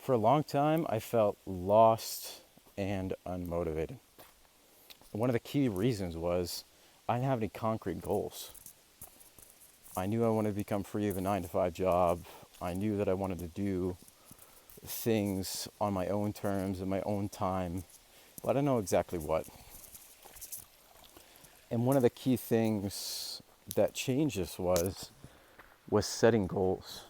For a long time, I felt lost and unmotivated. One of the key reasons was I didn't have any concrete goals. I knew I wanted to become free of a 9 to 5 job. I knew that I wanted to do things on my own terms in my own time, but I didn't know exactly what. And one of the key things that changed this was setting goals.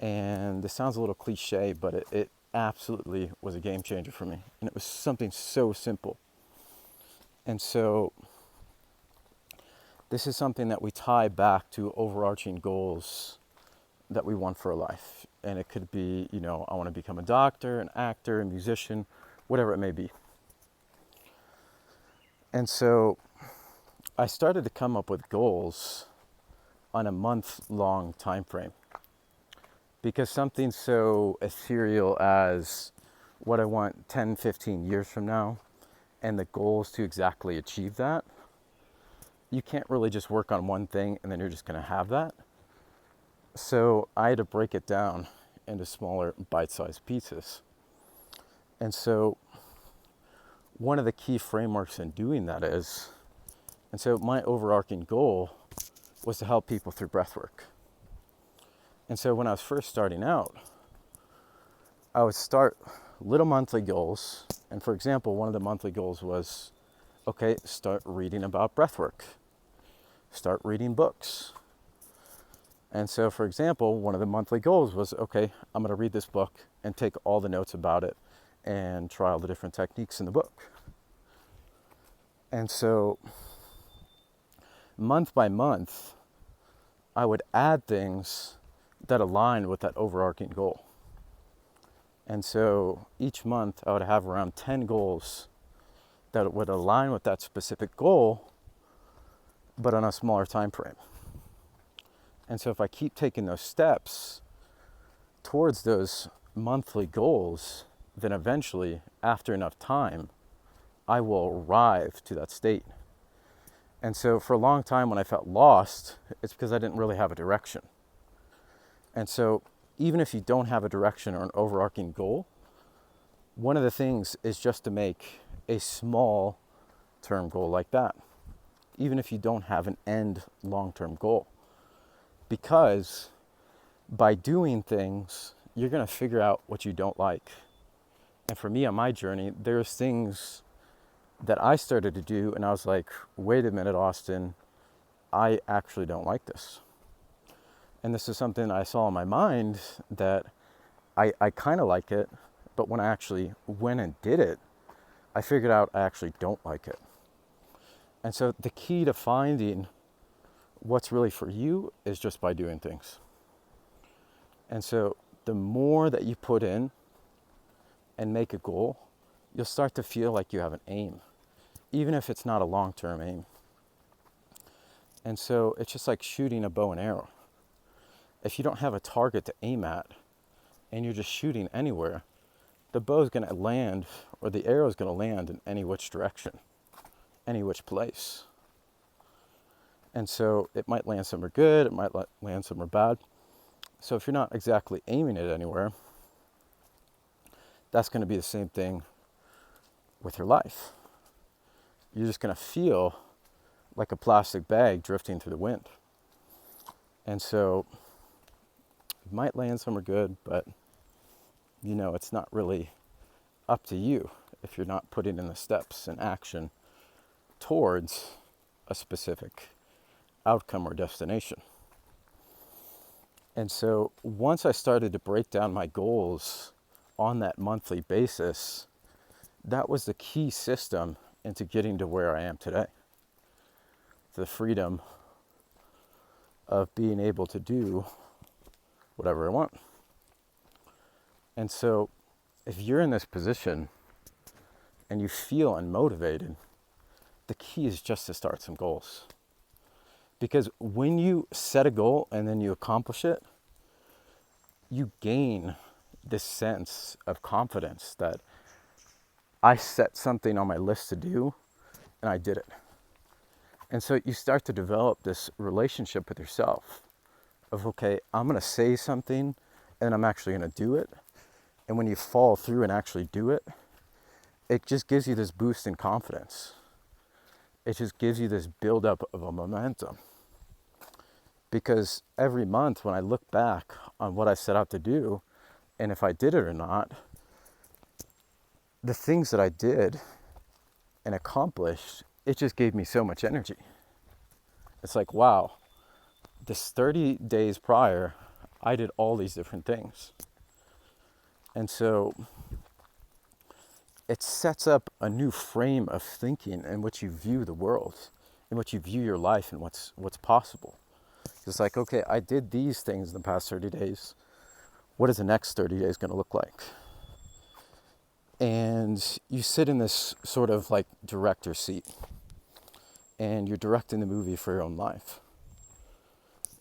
And this sounds a little cliche, but it absolutely was a game changer for me. And it was something so simple. And so this is something that we tie back to overarching goals that we want for a life. And it could be, I want to become a doctor, an actor, a musician, whatever it may be. And so I started to come up with goals on a month-long time frame, because something so ethereal as what I want 10, 15 years from now and the goals to exactly achieve that, you can't really just work on one thing and then you're just going to have that. So I had to break it down into smaller bite-sized pieces. And so one of the key frameworks in doing that is, and so my overarching goal was to help people through breathwork. And so when I was first starting out, I would start little monthly goals. And for example, one of the monthly goals was, okay, start reading about breathwork. Start reading books. And so, for example, one of the monthly goals was, okay, I'm going to read this book and take all the notes about it and try all the different techniques in the book. And so, month by month, I would add things that aligned with that overarching goal. And so each month I would have around 10 goals that would align with that specific goal, but on a smaller time frame. And so if I keep taking those steps towards those monthly goals, then eventually, after enough time, I will arrive to that state. And so for a long time when I felt lost, it's because I didn't really have a direction. And so even if you don't have a direction or an overarching goal, one of the things is just to make a small term goal like that, even if you don't have an end long-term goal. Because by doing things, you're going to figure out what you don't like. And for me on my journey, there's things that I started to do and I was like, wait a minute, Austin, I actually don't like this. And this is something I saw in my mind that I kind of like it, but when I actually went and did it, I figured out I actually don't like it. And so the key to finding what's really for you is just by doing things. And so the more that you put in and make a goal, you'll start to feel like you have an aim, even if it's not a long-term aim. And so it's just like shooting a bow and arrow. If you don't have a target to aim at and you're just shooting anywhere, the bow's going to land, or the arrow's going to land in any which direction, any which place. And so it might land somewhere good, it might land somewhere bad. So if you're not exactly aiming it anywhere, that's going to be the same thing with your life. You're just going to feel like a plastic bag drifting through the wind. And so it might land somewhere good, but it's not really up to you if you're not putting in the steps and action towards a specific outcome or destination. And so once I started to break down my goals on that monthly basis, that was the key system into getting to where I am today. The freedom of being able to do whatever I want. And so if you're in this position and you feel unmotivated, the key is just to start some goals. Because when you set a goal and then you accomplish it, you gain this sense of confidence that I set something on my list to do and I did it. And so you start to develop this relationship with yourself of, okay, I'm going to say something and I'm actually going to do it. And when you follow through and actually do it, it just gives you this boost in confidence. It just gives you this buildup of a momentum. Because every month when I look back on what I set out to do, and if I did it or not, the things that I did and accomplished, it just gave me so much energy. It's like, wow, this 30 days prior, I did all these different things. And so it sets up a new frame of thinking in which you view the world, in which you view your life and what's possible. It's like, okay, I did these things in the past 30 days. What is the next 30 days going to look like? And you sit in this sort of like director seat, and you're directing the movie for your own life.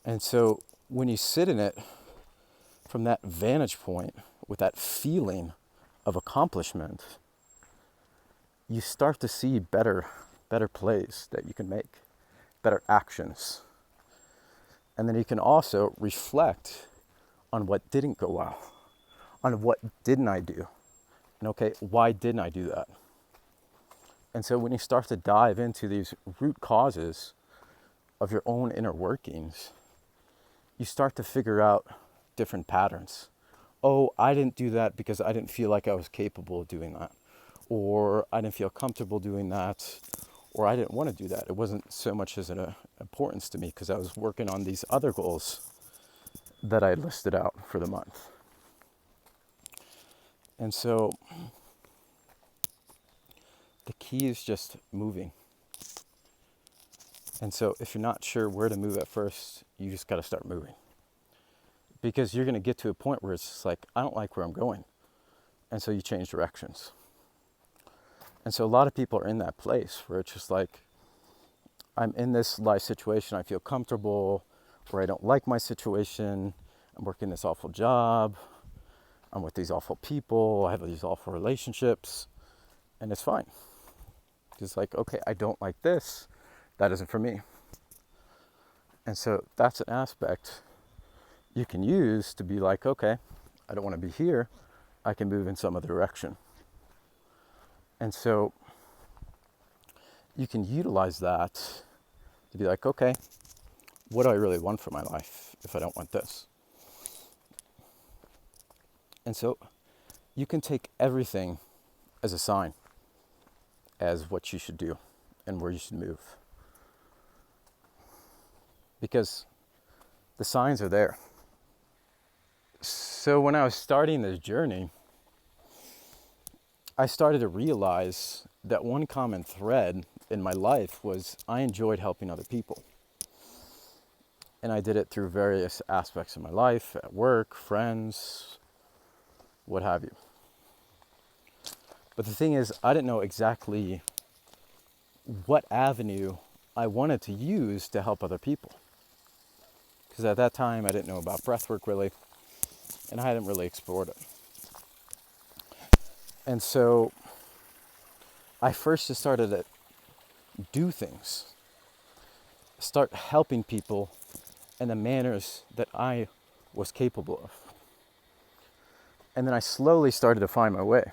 And so when you sit in it from that vantage point, with that feeling of accomplishment, you start to see better plays that you can make, better actions. And then you can also reflect on what didn't go well, on what didn't I do, and okay, why didn't I do that? And so when you start to dive into these root causes of your own inner workings, you start to figure out different patterns. Oh, I didn't do that because I didn't feel like I was capable of doing that. Or I didn't feel comfortable doing that. Or I didn't want to do that. It wasn't so much as an importance to me because I was working on these other goals that I listed out for the month. And so the key is just moving. And so if you're not sure where to move at first, you just got to start moving. Because you're going to get to a point where it's just like, I don't like where I'm going. And so you change directions. And so a lot of people are in that place where it's just like, I'm in this life situation, I feel comfortable, or I don't like my situation, I'm working this awful job, I'm with these awful people, I have these awful relationships, and it's fine. It's like, okay, I don't like this, that isn't for me. And so that's an aspect you can use to be like, okay, I don't want to be here, I can move in some other direction. And so you can utilize that to be like, okay, what do I really want for my life if I don't want this? And so you can take everything as a sign, as what you should do and where you should move. Because the signs are there. So when I was starting this journey, I started to realize that one common thread in my life was I enjoyed helping other people. And I did it through various aspects of my life, at work, friends, what have you. But the thing is, I didn't know exactly what avenue I wanted to use to help other people. Because at that time, I didn't know about breathwork really, and I hadn't really explored it. And so I first just started to do things, start helping people in the manners that I was capable of. And then I slowly started to find my way.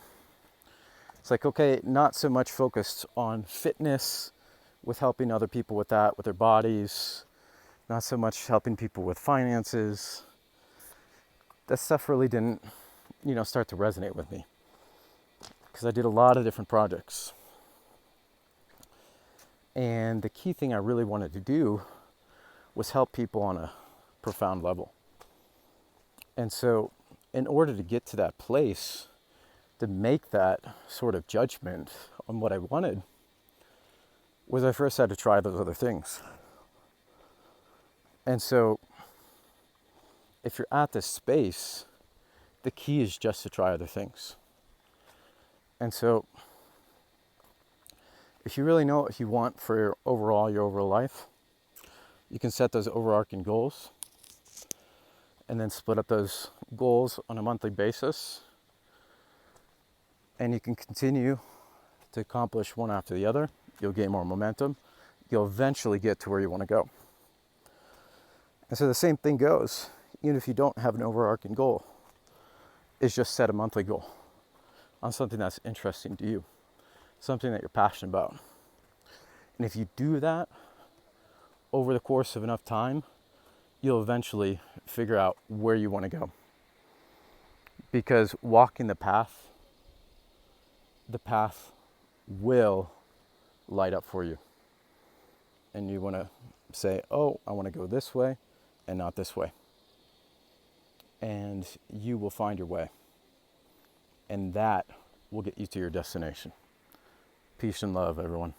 It's like, okay, not so much focused on fitness, with helping other people with that, with their bodies, not so much helping people with finances. That stuff really didn't, start to resonate with me. Because I did a lot of different projects. And the key thing I really wanted to do was help people on a profound level. And so in order to get to that place, to make that sort of judgment on what I wanted, was I first had to try those other things. And so if you're at this space, the key is just to try other things. And so if you really know what you want for your overall life, you can set those overarching goals and then split up those goals on a monthly basis. And you can continue to accomplish one after the other. You'll gain more momentum. You'll eventually get to where you want to go. And so the same thing goes, even if you don't have an overarching goal. is just set a monthly goal on something that's interesting to you, something that you're passionate about. And if you do that over the course of enough time, you'll eventually figure out where you want to go. Because walking the path will light up for you. And you want to say, oh, I want to go this way and not this way. And you will find your way. And that will get you to your destination. Peace and love, everyone.